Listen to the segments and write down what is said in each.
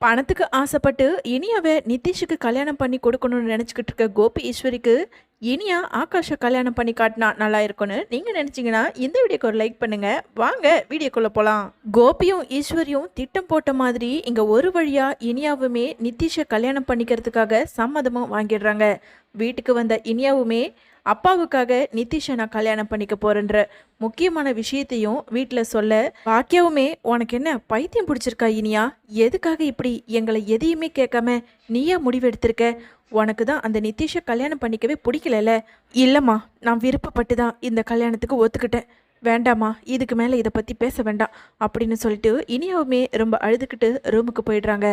பணத்துக்கு ஆசைப்பட்டு இனியாவை நிதிஷுக்கு கல்யாணம் பண்ணி கொடுக்கணும்னு நினச்சிக்கிட்டு இருக்க கோபி ஈஸ்வரிக்கு இனியா ஆகாஷை கல்யாணம் பண்ணி காட்டினா நல்லா இருக்கும்னு நீங்கள் நினச்சிங்கன்னா இந்த வீடியோக்கு ஒரு லைக் பண்ணுங்க. வாங்க வீடியோக்குள்ளே போகலாம். கோபியும் ஈஸ்வரியும் திட்டம் போட்ட மாதிரி இங்கே ஒரு வழியாக இனியாவுமே நிதிஷை கல்யாணம் பண்ணிக்கிறதுக்காக சம்மதமும் வாங்கிடுறாங்க. வீட்டுக்கு வந்த இனியாவுமே அப்பாவுக்காக நிதிஷை நான் கல்யாணம் பண்ணிக்க போறேன்ற முக்கியமான விஷயத்தையும் வீட்டில் சொல்ல, பாக்கியாவுமே உனக்கு என்ன பைத்தியம் பிடிச்சிருக்கா இனியா, எதுக்காக இப்படி எங்களை எதையுமே கேட்காம நீயா முடிவெடுத்திருக்க, உனக்கு தான் அந்த நிதிஷை கல்யாணம் பண்ணிக்கவே பிடிக்கலல்ல. இல்லைம்மா, நான் விருப்பப்பட்டு தான் இந்த கல்யாணத்துக்கு ஒத்துக்கிட்டேன், வேண்டாமா இதுக்கு மேலே இதை பற்றி பேச வேண்டாம் அப்படின்னு சொல்லிட்டு இனியாவுமே ரொம்ப அழுதுகிட்டு ரூமுக்கு போயிடுறாங்க.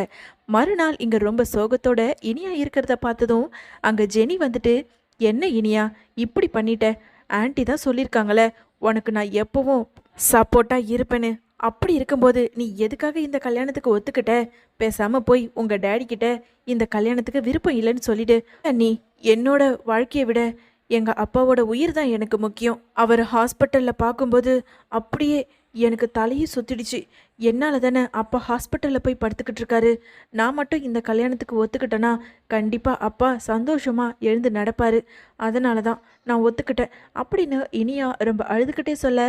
மறுநாள் இங்கே ரொம்ப சோகத்தோட இனியா இருக்கிறத பார்த்ததும் அங்கே ஜெனி வந்துட்டு, என்ன இனியா இப்படி பண்ணிட்ட, ஆன்ட்டி தான் சொல்லியிருக்காங்களே உனக்கு நான் எப்பவும் சப்போர்ட்டாக இருப்பேன்னு, அப்படி இருக்கும்போது நீ எதுக்காக இந்த கல்யாணத்துக்கு ஒத்துக்கிட்ட, பேசாமல் போய் உங்கள் டேடி கிட்ட இந்த கல்யாணத்துக்கு விருப்பம் இல்லைன்னு சொல்லிடு. நீ என்னோட வாழ்க்கையை விட எங்கள் அப்பாவோட உயிர் தான் எனக்கு முக்கியம். அவர் ஹாஸ்பிட்டலில் பார்க்கும்போது அப்படியே எனக்கு தலையும் சுத்திடுச்சு. என்னால் தானே அப்பா ஹாஸ்பிட்டலில் போய் படுத்துக்கிட்டு இருக்காரு. நான் மட்டும் இந்த கல்யாணத்துக்கு ஒத்துக்கிட்டேன்னா கண்டிப்பாக அப்பா சந்தோஷமாக எழுந்து நடப்பார். அதனால தான் நான் ஒத்துக்கிட்டேன் அப்படின்னு இனியா ரொம்ப அழுதுகிட்டே சொல்ல,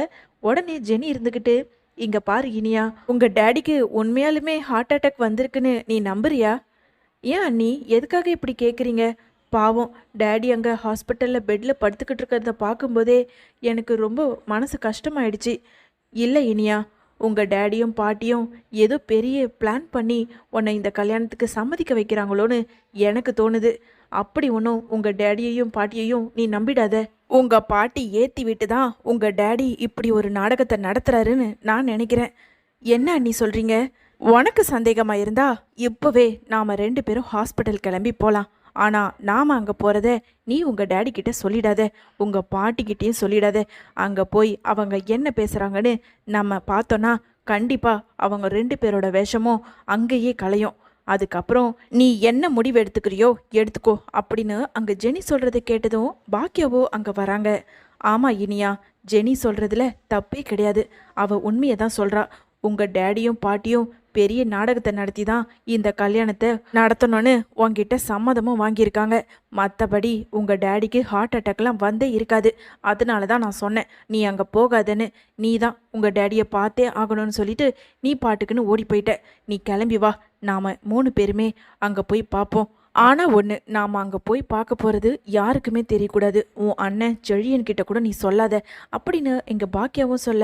உடனே ஜெனி இருந்துக்கிட்டு, இங்கே பாரு இனியா, உங்கள் டேடிக்கு உண்மையாலுமே ஹார்ட் அட்டாக் வந்திருக்குன்னு நீ நம்புறியா? ஏன் அண்ணி எதுக்காக இப்படி கேட்குறீங்க? பாவம் டேடி அங்கே ஹாஸ்பிட்டலில் பெட்டில் படுத்துக்கிட்டு இருக்கிறத பார்க்கும்போதே எனக்கு ரொம்ப மனசு கஷ்டமாயிடுச்சு. இல்லை இனியா, உங்கள் டேடியும் பாட்டியும் ஏதோ பெரிய பிளான் பண்ணி உன்னை இந்த கல்யாணத்துக்கு சம்மதிக்க வைக்கிறாங்களோன்னு எனக்கு தோணுது. அப்படி ஒன்றும் உங்கள் டேடியையும் பாட்டியையும் நீ நம்பிடாத. உங்கள் பாட்டி ஏற்றி விட்டு தான் உங்கள் டேடி இப்படி ஒரு நாடகத்தை நடத்துகிறாருன்னு நான் நினைக்கிறேன். என்ன நீ சொல்கிறீங்க? உனக்கு சந்தேகமாக இருந்தா இப்போவே நாம் 2 பேரும் ஹாஸ்பிட்டல் கிளம்பி போகலாம். ஆனால் நாம் அங்கே போகிறத நீ உங்கள் டேடிக்கிட்ட சொல்லிடாத, உங்கள் பாட்டிக்கிட்டேயும் சொல்லிடாத. அங்கே போய் அவங்க என்ன பேசுகிறாங்கன்னு நம்ம பார்த்தோன்னா கண்டிப்பாக அவங்க 2 பேரோட வேஷமும் அங்கேயே கலையும். அதுக்கப்புறம் நீ என்ன முடிவு எடுத்துக்கிறியோ எடுத்துக்கோ அப்படின்னு அங்கே ஜெனி சொல்கிறத கேட்டதும் பாக்கியாவோ அங்கே வராங்க. ஆமாம் இனியா, ஜெனி சொல்கிறதுல தப்பே கிடையாது, அவள் உண்மையை தான் சொல்கிறா. உங்கள் டேடியும் பாட்டியும் பெரிய நாடகத்தை நடத்தி தான் இந்த கல்யாணத்தை நடத்தணும்னு உங்ககிட்ட சம்மதமும் வாங்கியிருக்காங்க. மற்றபடி உங்கள் டேடிக்கு ஹார்ட் அட்டாக்லாம் வந்தே இருக்காது. அதனால தான் நான் சொன்னேன் நீ அங்கே போகாதன்னு. நீ தான் உங்கள் டேடியை பார்த்தே ஆகணும்னு சொல்லிட்டு நீ பாட்டுக்குன்னு ஓடி போயிட்ட. நீ கிளம்பி வா, நாம் 3 பேருமே அங்கே போய் பார்ப்போம். ஆனால் ஒன்று, நாம் அங்கே போய் பார்க்க போகிறது யாருக்குமே தெரியக்கூடாது. உன் அண்ணன் செழியன்கிட்ட கூட நீ சொல்லாத அப்படின்னு எங்கள் பாக்கியாவும் சொல்ல,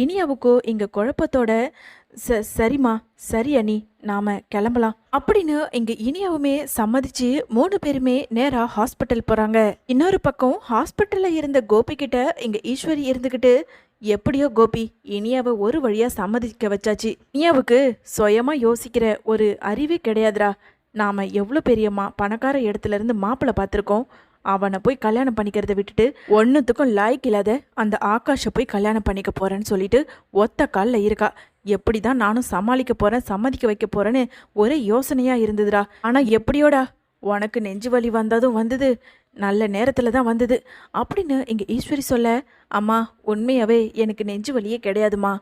இனியாவுக்கோ இங்கே குழப்பத்தோட சரிம்மா சரி அண்ணி, நாம் கிளம்பலாம் அப்படின்னு எங்கள் இனியாவுமே சம்மதிச்சு 3 பேருமே நேராக ஹாஸ்பிட்டல் போகிறாங்க. இன்னொரு பக்கம் ஹாஸ்பிட்டலில் இருந்த கோபி கிட்ட எங்கள் ஈஸ்வரி இருந்துக்கிட்டு, எப்படியோ கோபி இனியாவை ஒரு வழியாக சம்மதிக்க வச்சாச்சு. இனியாவுக்கு சுயமாக யோசிக்கிற ஒரு அறிவே கிடையாதுரா. நாம் எவ்வளோ பெரிய பணக்கார இடத்துல இருந்து மாப்பிள்ளை பார்த்துருக்கோம். அவனை போய் கல்யாணம் பண்ணிக்கிறத விட்டுட்டு ஒன்றுத்துக்கும் லாய்க்கு இல்லாத அந்த ஆகாஷை போய் கல்யாணம் பண்ணிக்க போகிறேன்னு சொல்லிட்டு ஒத்த காலில் இருக்கா. எப்படி தான் நானும் சமாளிக்க போகிறேன், சம்மதிக்க வைக்க போகிறேன்னு ஒரே யோசனையாக இருந்ததுடா. ஆனால் எப்படியோடா, உனக்கு நெஞ்சு வலி வந்ததும் வந்தது, நல்ல நேரத்தில் தான் வந்தது அப்படின்னு இங்கே ஈஸ்வரி சொல்ல, அம்மா உண்மையாகவே எனக்கு நெஞ்சு வலியே கிடையாதுமா.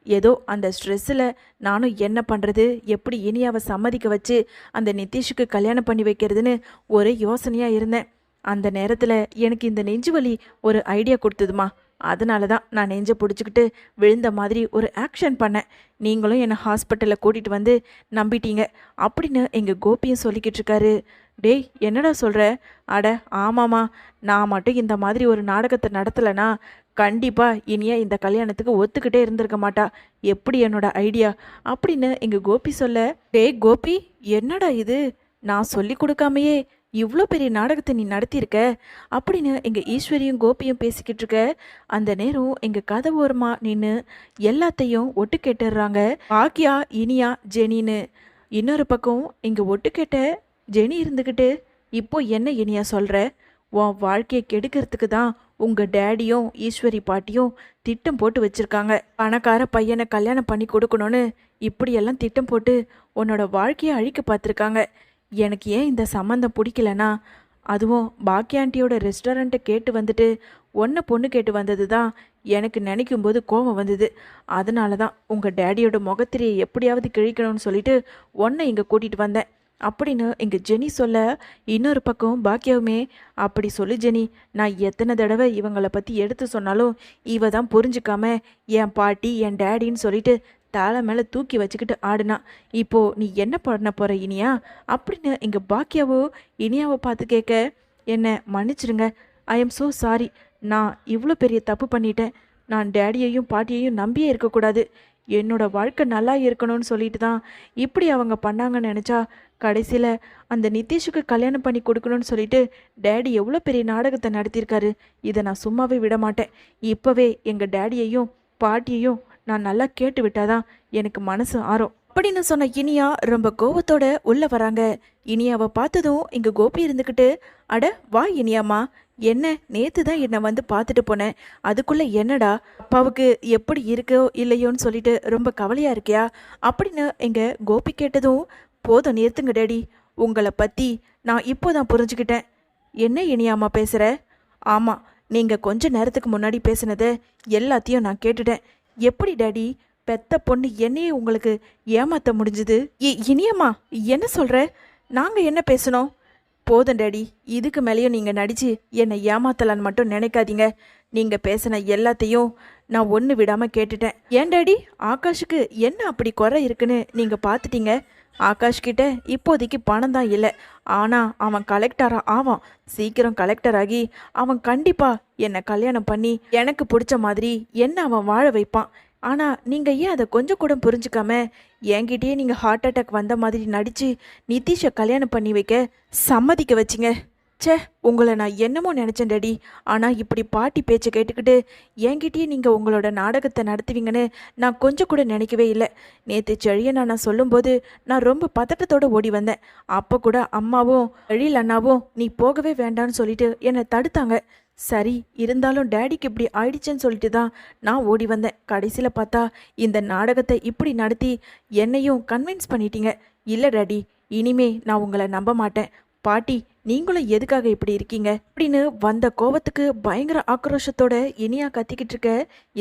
ஏதோ அந்த ஸ்ட்ரெஸ்ஸில் நானும் என்ன பண்ணுறது, எப்படி இனியாவை சம்மதிக்க வச்சு அந்த நிதிஷுக்கு கல்யாணம் பண்ணி வைக்கிறதுன்னு ஒரே யோசனையாக இருந்தேன். அந்த நேரத்தில் எனக்கு இந்த நெஞ்சு வலி ஒரு ஐடியா கொடுத்ததுமா. அதனால தான் நான் நெஞ்சை பிடிச்சிக்கிட்டு விழுந்த மாதிரி ஒரு ஆக்ஷன் பண்ணேன். நீங்களும் என்னை ஹாஸ்பிட்டலில் கூட்டிகிட்டு வந்து நம்பிட்டீங்க அப்படின்னு எங்கள் கோபியும் சொல்லிக்கிட்டு இருக்காரு. டேய் என்னடா சொல்கிற? அட ஆமாம்மா, நான் மட்டும் இந்த மாதிரி ஒரு நாடகத்தை நடத்தலைன்னா கண்டிப்பாக இனியா இந்த கல்யாணத்துக்கு ஒத்துக்கிட்டே இருந்திருக்க மாட்டா. எப்படி என்னோட ஐடியா அப்படின்னு எங்கள் கோபி சொல்ல, டேய் கோபி என்னடா இது, நான் சொல்லி கொடுக்காமையே இவ்வளோ பெரிய நாடகத்தை நீ நடத்தியிருக்க அப்படின்னு எங்கள் ஈஸ்வரியும் கோபியும் பேசிக்கிட்டு இருக்க. அந்த நேரம் எங்கள் கதை ஓரமாக நின்று எல்லாத்தையும் ஒட்டு கேட்டுடுறாங்க பாக்கியா, இனியா, ஜெனின்னு. இன்னொரு பக்கம் இங்கே ஒட்டு கேட்ட ஜெனி இருந்துக்கிட்டு, இப்போ என்ன இனியா சொல்கிற? உன் வாழ்க்கையை கெடுக்கிறதுக்கு தான் உங்கள் டேடியும் ஈஸ்வரி பாட்டியும் திட்டம் போட்டு வச்சுருக்காங்க. பணக்கார பையனை கல்யாணம் பண்ணி கொடுக்கணும்னு இப்படியெல்லாம் திட்டம் போட்டு உன்னோட வாழ்க்கையை அழிக்க பார்த்துருக்காங்க. எனக்கு ஏன் இந்த சம்மந்தம் பிடிக்கலனா, அதுவும் பாக்கிய ஆண்டியோட ரெஸ்டாரண்ட்டை கேட்டு வந்துட்டு பொண்ணு கேட்டு வந்தது தான் எனக்கு நினைக்கும் போது கோபம் வந்தது. அதனால தான் உங்கள் டேடியோட முகத்திரையை எப்படியாவது கிழிக்கணும்னு சொல்லிட்டு உன்னை இங்கே கூட்டிகிட்டு வந்தேன் அப்படின்னு இங்கே ஜெனி சொல்ல, இன்னொரு பக்கம் பாக்கியாவுமே அப்படி சொல்லு ஜெனி, நான் எத்தனை தடவை இவங்களை பற்றி எடுத்து சொன்னாலும் இவ தான் புரிஞ்சுக்காம என் பாட்டி என் டேடின்னு சொல்லிட்டு தலை மேலே தூக்கி வச்சுக்கிட்டு ஆடுனா. இப்போ நீ என்ன பண்ண போற இனியா அப்படின்னு இங்கே பாக்கியாவோ இனியாவை பார்த்து கேட்க, என்னை மன்னிச்சிடுங்க, ஐ எம் ஸோ சாரி. நான் இவ்வளோ பெரிய தப்பு பண்ணிட்டேன். நான் டேடியையும் பாட்டியையும் நம்பியே இருக்கக்கூடாது. என்னோட வாழ்க்கை நல்லா இருக்கணும்னு சொல்லிட்டு தான் இப்படி அவங்க பண்ணாங்கன்னு நினச்சா, கடைசியில் அந்த நிதிஷுக்கு கல்யாணம் பண்ணி கொடுக்கணும்னு சொல்லிட்டு டேடி எவ்வளோ பெரிய நாடகத்தை நடத்தியிருக்காரு. இதை நான் சும்மாவே விட மாட்டேன். இப்போவே எங்கள் டேடியையும் பாட்டியையும் நான் நல்லா கேட்டு விட்டாதான் எனக்கு மனசு ஆறும் அப்படின்னு சொன்ன இனியா ரொம்ப கோவத்தோட உள்ள வராங்க. இனியாவை பார்த்ததும் இங்கே கோபி இருந்துக்கிட்டு, அட வா இனியாம்மா, என்ன நேத்து தான் என்னை வந்து பார்த்துட்டு போனேன், அதுக்குள்ள என்னடா அப்பாவுக்கு எப்படி இருக்கோ இல்லையோன்னு சொல்லிட்டு ரொம்ப கவலையா இருக்கியா அப்படின்னு எங்க கோபி கேட்டதும், போதும் நிறுத்துங்க டேடி, உங்களை பத்தி நான் இப்போதான் புரிஞ்சுக்கிட்டேன். என்ன இனியாம்மா பேசுற? ஆமா, நீங்க கொஞ்ச நேரத்துக்கு முன்னாடி பேசினதை எல்லாத்தையும் நான் கேட்டுட்டேன். எப்படி டேடி பெத்த பொண்ணு என்னையே உங்களுக்கு ஏமாத்த முடிஞ்சுது? இனியம்மா என்ன சொல்ற? நாங்க என்ன பேசணும்? போதும் டேடி, இதுக்கு மேலேயும் நீங்கள் நடித்து என்னை ஏமாத்தலான்னு மட்டும் நினைக்காதீங்க. நீங்கள் பேசின எல்லாத்தையும் நான் ஒன்று விடாமல் கேட்டுட்டேன். ஏன் டேடி, ஆகாஷுக்கு என்ன அப்படி குறை இருக்குன்னு நீங்கள் பார்த்துட்டீங்க? ஆகாஷ்கிட்ட இப்போதைக்கு பணம் தான் இல்லை, ஆனால் அவன் கலெக்டராக ஆவான். சீக்கிரம் கலெக்டர் ஆகி அவன் கண்டிப்பாக என்னை கல்யாணம் பண்ணி எனக்கு பிடிச்ச மாதிரி என்ன அவன் வாழ வைப்பான். ஆனால் நீங்கள் ஏன் அதை கொஞ்சம் கூட புரிஞ்சுக்காம என்கிட்டயே நீங்கள் ஹார்ட் அட்டாக் வந்த மாதிரி நடித்து நிதிஷை கல்யாணம் பண்ணி வைக்க சம்மதிக்க வச்சிங்க? ச்சே, உங்களை நான் என்னமோ நினச்சேன் டேடி. ஆனால் இப்படி பாட்டி பேச்சை கேட்டுக்கிட்டு என்கிட்டயே நீங்கள் உங்களோட நாடகத்தை நடத்துவீங்கன்னு நான் கொஞ்சம் கூட நினைக்கவே இல்லை. நேற்று செழியனை நான் சொல்லும்போது நான் ரொம்ப பதட்டத்தோடு ஓடி வந்தேன். அப்போ கூட அம்மாவும் எழில் அண்ணாவும் நீ போகவே வேண்டான்னு சொல்லிட்டு என்னை தடுத்தாங்க. சரி, இருந்தாலும் டேடிக்கு இப்படி ஆயிடுச்சுன்னு சொல்லிட்டு தான் நான் ஓடி வந்தேன். கடைசியில் பார்த்தா இந்த நாடகத்தை இப்படி நடத்தி என்னையும் கன்வின்ஸ் பண்ணிட்டீங்க. இல்லை டேடி, இனிமே நான் உங்களை நம்ப மாட்டேன். பாட்டி, நீங்களும் எதுக்காக இப்படி இருக்கீங்க அப்படின்னு வந்த கோபத்துக்கு பயங்கர ஆக்ரோஷத்தோட இனியா கத்திக்கிட்டு இருக்க.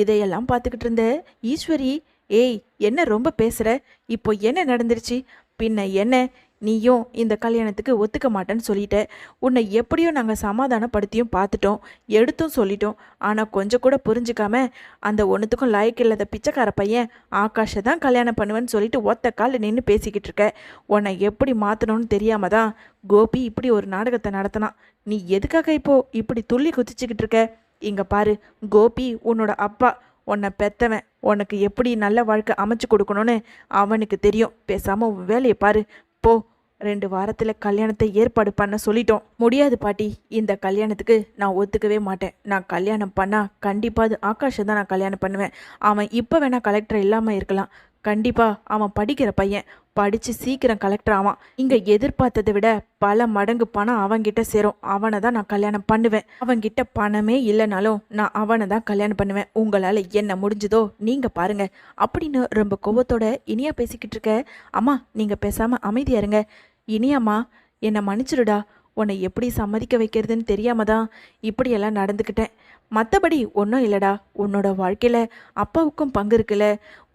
இதையெல்லாம் பார்த்துக்கிட்டு இருந்த ஈஸ்வரி, ஏய் என்ன ரொம்ப பேசுகிற? இப்போ என்ன நடந்துருச்சு? பின்ன என்ன, நீயும் இந்த கல்யாணத்துக்கு ஒத்துக்க மாட்டேன்னு சொல்லிட்ட. உன்னை எப்படியோ நாங்கள் சமாதானப்படுத்தியும் பார்த்துட்டோம், எடுத்தும் சொல்லிட்டோம். ஆனால் கொஞ்சம் கூட புரிஞ்சுக்காம அந்த ஒன்றுத்துக்கும் லாய்க்கு இல்லாத பிச்சைக்கார பையன் ஆகாஷை தான் கல்யாணம் பண்ணுவேன்னு சொல்லிட்டு ஒத்த காலில் நின்று பேசிக்கிட்டு இருக்க. உன்னை எப்படி மாற்றணும்னு தெரியாம தான் கோபி இப்படி ஒரு நாடகத்தை நடத்தினான். நீ எதுக்காக இப்போ இப்படி துள்ளி குதிச்சுக்கிட்டு இருக்க? இங்கே பாரு, கோபி உன்னோட அப்பா, உன்னை பெத்தவன். உனக்கு எப்படி நல்ல வாழ்க்கை அமைச்சு கொடுக்கணும்னு அவனுக்கு தெரியும். பேசாமல் வேலையை பாரு, போ. 2 வாரத்தில் கல்யாணத்தை ஏற்பாடு பண்ண சொல்லிட்டோம். முடியாது பாட்டி, இந்த கல்யாணத்துக்கு நான் ஒத்துக்கவே மாட்டேன். நான் கல்யாணம் பண்ணால் கண்டிப்பாக அது ஆகாஷை தான் நான் கல்யாணம் பண்ணுவேன். அவன் இப்போ வேணால் கலெக்டர் இல்லாமல் இருக்கலாம், கண்டிப்பாக அவன் படிக்கிற பையன், படித்து சீக்கிரம் கலெக்டர் ஆவான். இங்கே எதிர்பார்த்ததை விட பல மடங்கு பணம் அவன்கிட்ட சேரும். அவனை தான் நான் கல்யாணம் பண்ணுவேன். அவன்கிட்ட பணமே இல்லைனாலும் நான் அவனை தான் கல்யாணம் பண்ணுவேன். உங்களால் என்ன முடிஞ்சதோ நீங்கள் பாருங்க அப்படின்னு ரொம்ப கோபத்தோட இனியா பேசிக்கிட்டு இருக்க. அம்மா, நீங்கள் பேசாமல் அமைதியா இருங்க. இனியாம்மா, என்னை மன்னிச்சிடுடா. உன்னை எப்படி சம்மதிக்க வைக்கிறதுன்னு தெரியாம தான் இப்படியெல்லாம் நடந்துக்கிட்டேன். மற்றபடி ஒன்றும் இல்லைடா. உன்னோட வாழ்க்கையில் அப்பாவுக்கும் பங்கு இருக்குல்ல.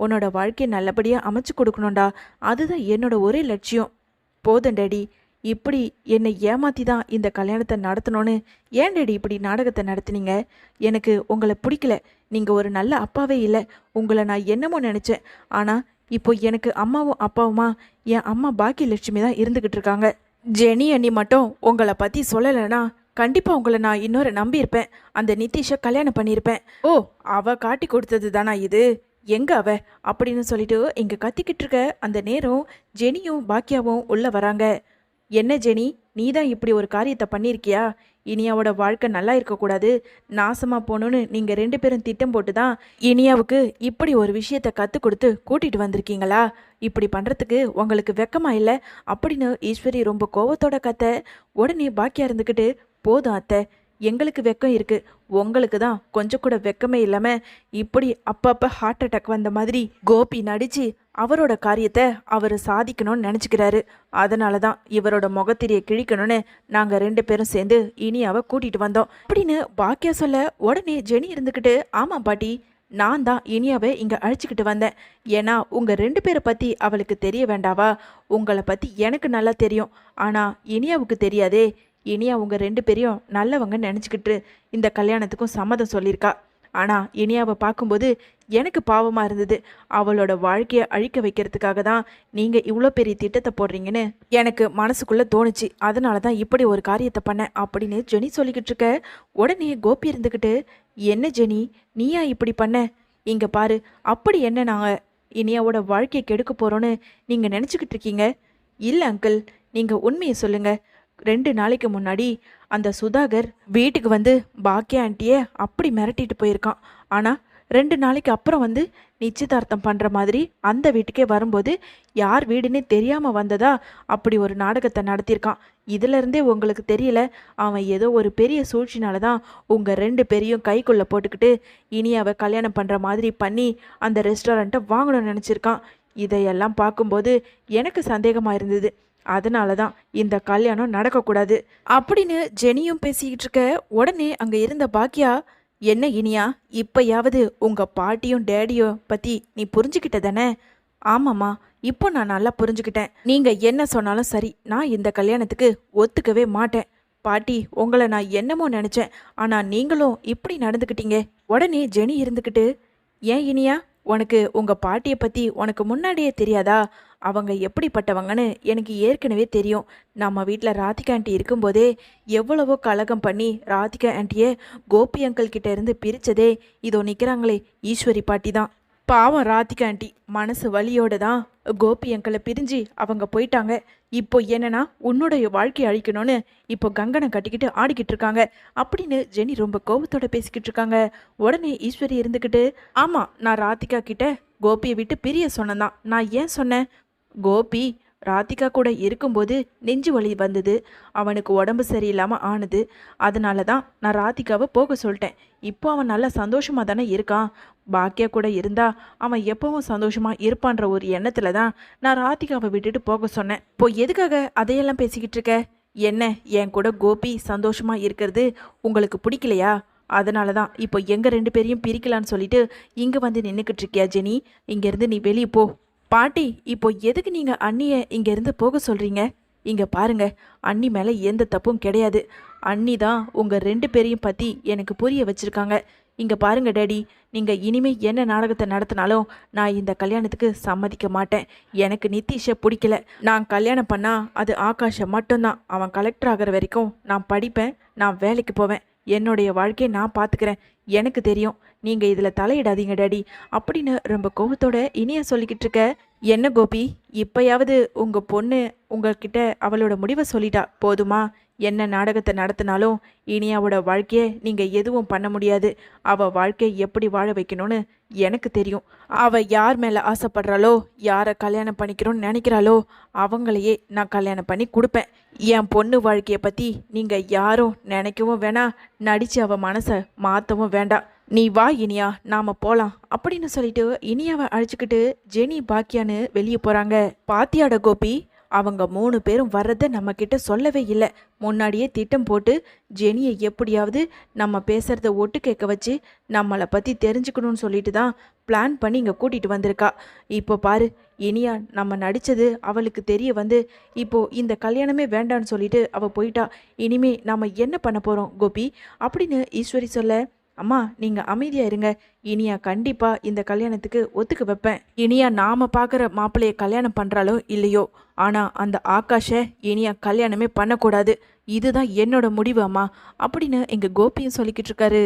உன்னோட வாழ்க்கையை நல்லபடியாக அமைச்சு கொடுக்கணும்டா. அதுதான் என்னோட ஒரே லட்சியம். போதும் டேடி, இப்படி என்னை ஏமாற்றி தான் இந்த கல்யாணத்தை நடத்தணும்னு ஏன் டேடி இப்படி நாடகத்தை நடத்துனீங்க? எனக்கு உங்களை பிடிக்கல. நீங்கள் ஒரு நல்ல அப்பாவே இல்லை. உங்களை நான் என்னமோ நினச்சேன். ஆனால் இப்போ எனக்கு அம்மாவும் அப்பாவுமா என் அம்மா பாக்கியலட்சுமி தான் இருந்துக்கிட்டு இருக்காங்க. ஜெனி அண்ணி மட்டும் உங்களை பற்றி சொல்லலைன்னா கண்டிப்பாக உங்களை நான் இன்னொரு நம்பியிருப்பேன். அந்த நிதிஷை கல்யாணம் பண்ணியிருப்பேன். ஓ, அவ காட்டி கொடுத்தது தானா இது? எங்க அவ அப்படின்னு சொல்லிட்டு இங்கே கத்திக்கிட்டு இருக்க அந்த நேரம் ஜெனியும் பாக்கியாவும் உள்ளே வராங்க. என்ன ஜெனி, நீ தான் இப்படி ஒரு காரியத்தை பண்ணியிருக்கியா? இனியாவோட வாழ்க்கை நல்லா இருக்கக்கூடாது, நாசமாக போகணுன்னு நீங்கள் 2 பேரும் திட்டம் போட்டு தான் இனியாவுக்கு இப்படி ஒரு விஷயத்தை கற்றுக் கொடுத்து கூட்டிகிட்டு வந்திருக்கீங்களா? இப்படி பண்ணுறதுக்கு உங்களுக்கு வெக்கமா இல்லை அப்படின்னு ஈஸ்வரி ரொம்ப கோவத்தோட கத்த. உடனே பாக்கியா இருந்துக்கிட்டு, போதும் அத்தை, எங்களுக்கு வெக்கம் இருக்கு, உங்களுக்கு தான் கொஞ்சம் கூட வெக்கமே இல்லாம இப்படி அப்பப்ப ஹார்ட் அட்டாக் வந்த மாதிரி கோபி நடிச்சு அவரோட காரியத்தை அவர் சாதிக்கணும்னு நினச்சிக்கிறாரு. அதனால தான் இவரோட முகத்திரியை கிழிக்கணும்னு நாங்கள் 2 பேரும் சேர்ந்து இனியாவை கூட்டிட்டு வந்தோம் அப்படின்னு பாக்கியா சொல்ல உடனே ஜெனி இருந்துக்கிட்டு, ஆமாம் பாட்டி, நான் தான் இனியாவை இங்கே அழைச்சிக்கிட்டு வந்தேன். ஏன்னா உங்கள் 2 பேரை பற்றி அவளுக்கு தெரிய வேண்டாவா? உங்களை பற்றி எனக்கு நல்லா தெரியும், ஆனால் இனியாவுக்கு தெரியாதே. இனியா உங்கள் 2 பேரையும் நல்லவங்க நினச்சிக்கிட்டு இந்த கல்யாணத்துக்கும் சம்மதம் சொல்லியிருக்கா. ஆனால் இனியாவை பார்க்கும்போது எனக்கு பாவமாக இருந்தது. அவளோட வாழ்க்கையை அழிக்க வைக்கிறதுக்காக தான் நீங்கள் இவ்வளோ பெரிய திட்டத்தை போடுறீங்கன்னு எனக்கு மனசுக்குள்ளே தோணுச்சு. அதனால தான் இப்படி ஒரு காரியத்தை பண்ணேன் அப்படின்னு ஜெனி சொல்லிக்கிட்டு இருக்க. உடனே கோபி இருந்துக்கிட்டு, என்ன ஜெனி, நீயா இப்படி பண்ண? இங்கே பாரு, அப்படி என்ன நாங்கள் இனியாவோட வாழ்க்கையை கெடுக்க போகிறோன்னு நீங்கள் நினச்சிக்கிட்டு இருக்கீங்க? இல்லை அங்கிள், நீங்கள் உண்மையை சொல்லுங்கள். 2 நாளைக்கு முன்னாடி அந்த சுதாகர் வீட்டுக்கு வந்து பாக்கியா ஆண்டியை அப்படி மிரட்டிட்டு போயிருக்கான். ஆனால் 2 நாளைக்கு அப்புறம் வந்து நிச்சயதார்த்தம் பண்ணுற மாதிரி அந்த வீட்டுக்கே வரும்போது யார் வீடுன்னே தெரியாமல் வந்ததா அப்படி ஒரு நாடகத்தை நடத்தியிருக்கான். இதிலிருந்தே உங்களுக்கு தெரியல, அவன் ஏதோ ஒரு பெரிய சூழ்ச்சினால தான் உங்கள் 2 பேரையும் கைக்குள்ளே போட்டுக்கிட்டு இனியாவை கல்யாணம் பண்ணுற மாதிரி பண்ணி அந்த ரெஸ்டாரண்ட்டை வாங்கணும்னு நினச்சிருக்கான். இதையெல்லாம் பார்க்கும்போது எனக்கு சந்தேகமாக இருந்தது. அதனால தான் இந்த கல்யாணம் நடக்கக்கூடாது அப்படின்னு ஜெனியும் பேசிக்கிட்டு இருக்க. உடனே அங்கே இருந்த பாக்கியா, என்ன இனியா, இப்போயாவது உங்கள் பாட்டியும் டேடியும் பற்றி நீ புரிஞ்சுக்கிட்ட தானே? ஆமாம்மா, இப்போ நான் நல்லா புரிஞ்சுக்கிட்டேன். நீங்கள் என்ன சொன்னாலும் சரி, நான் இந்த கல்யாணத்துக்கு ஒத்துக்கவே மாட்டேன். பாட்டி, உங்களை நான் என்னமோ நினச்சேன், ஆனால் நீங்களும் இப்படி நடந்துக்கிட்டீங்க. உடனே ஜெனி இருந்துக்கிட்டு, ஏன் இனியா, உனக்கு உங்கள் பாட்டியை பற்றி உனக்கு முன்னாடியே தெரியாதா? அவங்க எப்படிப்பட்டவங்கன்னு எனக்கு ஏற்கனவே தெரியும். நம்ம வீட்டில் ராதிகா ஆண்டி இருக்கும்போதே எவ்வளவோ கலகம் பண்ணி ராதிகா ஆண்டியை கோபி அங்கிள் கிட்ட இருந்து பிரித்ததே இதோ நிற்கிறாங்களே ஈஸ்வரி பாட்டி தான். பாவம் ராதிகா ஆண்டி மனசு வலியோடு தான் கோபி அங்கிளை பிரிஞ்சு அவங்க போயிட்டாங்க. இப்போ என்னன்னா உன்னுடைய வாழ்க்கையை அழிக்கணும்னு இப்போ கங்கனை கட்டிக்கிட்டு ஆடிக்கிட்டு இருக்காங்க அப்படின்னு ஜெனி ரொம்ப கோபத்தோட பேசிக்கிட்டு இருக்காங்க. உடனே ஈஸ்வரி இருந்துக்கிட்டு, ஆமாம், நான் ராதிகா கிட்ட கோபியை விட்டு பிரிய சொன்னதான். நான் ஏன் சொன்னேன்? கோபி ராதிகா கூட இருக்கும்போது நெஞ்சு வலி வந்தது, அவனுக்கு உடம்பு சரியில்லாமல் ஆனது. அதனால தான் நான் ராதிகாவை போக சொல்லிட்டேன். இப்போ அவன் நல்லா சந்தோஷமாக தானே இருக்கான். பாக்கியா கூட இருந்தா அவன் எப்பவும் சந்தோஷமாக இருப்பான்ற ஒரு எண்ணத்தில் தான் நான் ராதிகாவை விட்டுட்டு போக சொன்னேன். இப்போ எதுக்காக அதையெல்லாம் பேசிக்கிட்டு இருக்க? என்ன, என் கூட கோபி சந்தோஷமாக இருக்கிறது உங்களுக்கு பிடிக்கலையா? அதனால தான் இப்போ எங்கள் 2 பேரையும் பிரிக்கலான்னு சொல்லிட்டு இங்கே வந்து நின்றுக்கிட்டு இருக்கியா ஜெனி? இங்கேருந்து நீ வெளியே போ. பாட்டி, இப்போ எதுக்கு நீங்கள் அண்ணியை இங்கேருந்து போக சொல்கிறீங்க? இங்கே பாருங்க, அண்ணி மேலே எந்த தப்பும் கிடையாது. அண்ணி தான் உங்கள் 2 பேரையும் பற்றி எனக்கு புரிய வச்சுருக்காங்க. இங்கே பாருங்க டேடி, நீங்கள் இனிமேல் என்ன நாடகத்தை நடத்தினாலும் நான் இந்த கல்யாணத்துக்கு சம்மதிக்க மாட்டேன். எனக்கு நிதிஷை பிடிக்கல. நான் கல்யாணம் பண்ணால் அது ஆகாஷை மட்டும்தான். அவன் கலெக்டர் ஆகிற வரைக்கும் நான் படிப்பேன், நான் வேலைக்கு போவேன், என்னுடைய வாழ்க்கையை நான் பார்த்துக்கிறேன். எனக்கு தெரியும், நீங்கள் இதில் தலையிடாதீங்க டேடி அப்படின்னு ரொம்ப கோபத்தோட இனியா சொல்லிக்கிட்டு இருக்க. என்ன கோபி, இப்போயாவது உங்கள் பொண்ணு உங்கள்கிட்ட அவளோட முடிவை சொல்லிட்டா போதுமா? என்ன நாடகத்தை நடத்தினாலும் இனியாவோட வாழ்க்கையை நீங்கள் எதுவும் பண்ண முடியாது. அவள் வாழ்க்கையை எப்படி வாழ வைக்கணும்னு எனக்கு தெரியும். அவள் யார் மேலே ஆசைப்படுறாளோ, யாரை கல்யாணம் பண்ணிக்கிறோன்னு நினைக்கிறாளோ அவங்களையே நான் கல்யாணம் பண்ணி கொடுப்பேன். என் பொண்ணு வாழ்க்கையை பற்றி நீங்கள் யாரும் நினைக்கவும் வேணாம், நடித்து அவள் மனசை மாற்றவும் வேண்டாம். நீ வா இனியா, நாம் போகலாம் அப்படின்னு சொல்லிட்டு இனியாவை அழைச்சிக்கிட்டு ஜெனி பாக்கியான்னு வெளியே போகிறாங்க. பாத்தியாட கோபி, அவங்க 3 பேரும் வர்றதை நம்மக்கிட்ட சொல்லவே இல்லை. முன்னாடியே திட்டம் போட்டு ஜெனியை எப்படியாவது நம்ம பேசுகிறத ஒட்டு கேட்க வச்சு நம்மளை பற்றி தெரிஞ்சுக்கணும்னு சொல்லிட்டு தான் பிளான் பண்ணி இங்கே கூட்டிகிட்டு வந்திருக்கா. இப்போ பாரு, இனியா நம்ம நடித்தது அவளுக்கு தெரிய வந்து இப்போது இந்த கல்யாணமே வேண்டான்னு சொல்லிட்டு அவள் போயிட்டா. இனிமே நாம் என்ன பண்ண போகிறோம் கோபி அப்படின்னு ஈஸ்வரி சொல்ல, அம்மா நீங்கள் அமைதியாக இருங்க, இனியா கண்டிப்பாக இந்த கல்யாணத்துக்கு ஒத்துக்க வைப்பேன். இனியா நாம் பார்க்குற மாப்பிள்ளையை கல்யாணம் பண்ணுறாளோ இல்லையோ, ஆனால் அந்த ஆகாஷை இனியா கல்யாணமே பண்ணக்கூடாது. இதுதான் என்னோட முடிவு அம்மா அப்படின்னு எங்கள் கோபியும் சொல்லிக்கிட்டு இருக்காரு.